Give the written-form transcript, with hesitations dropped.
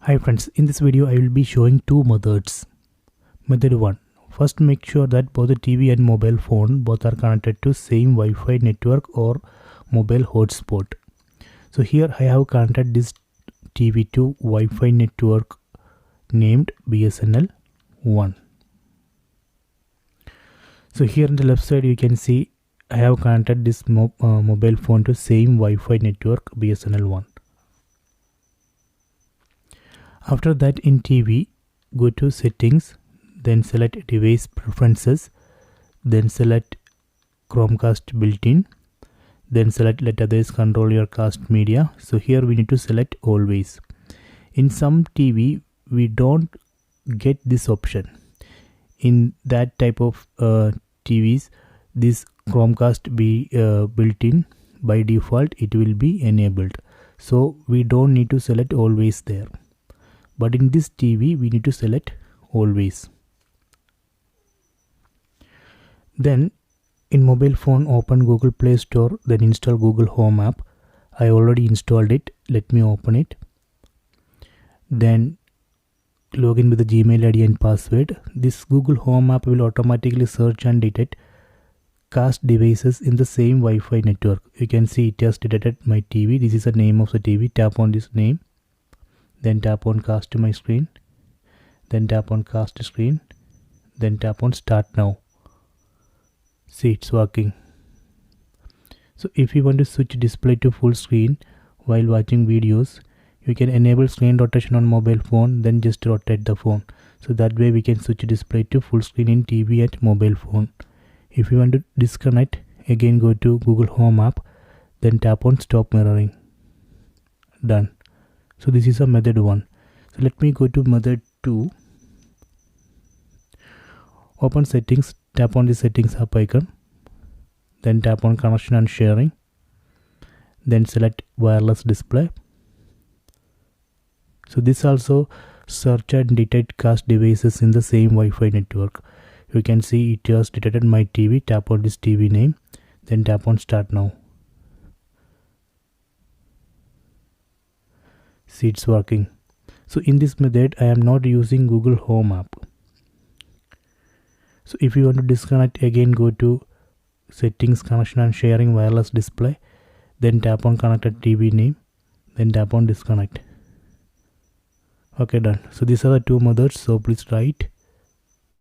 Hi friends, in this video I will be showing two methods. Method 1. First, make sure that both the TV and mobile phone both are connected to same Wi-Fi network or mobile hotspot. So here I have connected this TV to Wi-Fi network named BSNL 1. So here on the left side you can see I have connected this mobile phone to same Wi-Fi network BSNL 1. After that, in TV, go to settings, then select device preferences, then select chromecast built-in, then select let others control your cast media. So here we need to select always. In some TV we don't get this option. In that type of TVs, this chromecast be built-in, by default it will be enabled, so we don't need to select always there. But in this TV we need to select always. Then in mobile phone, open Google Play Store, then install Google Home app. I already installed it. Let me open it. Then log in with the Gmail ID and password. This Google Home app will automatically search and detect cast devices in the same Wi-Fi network. You can see it has detected my TV. This is the name of the TV. Tap on this name. Then tap on cast to my screen, then tap on cast screen, then tap on start now. See, it's working. So if you want to switch display to full screen while watching videos, you can enable screen rotation on mobile phone, then just rotate the phone. So that way we can switch display to full screen in TV and mobile phone. If you want to disconnect, again go to Google Home app, then tap on stop mirroring. Done. So this is a method 1. So let me go to method 2. Open settings, tap on the settings app icon, then tap on connection and sharing, then select wireless display. So this also search and detect cast devices in the same Wi-Fi network. You can see it has detected my TV. Tap on this TV name, then tap on start now. See, it's working. So in this method I am not using Google Home app. So if you want to disconnect, again go to settings, connection and sharing, wireless display, then tap on connected TV name, then tap on disconnect. Okay, done. So these are the two methods, so please try it.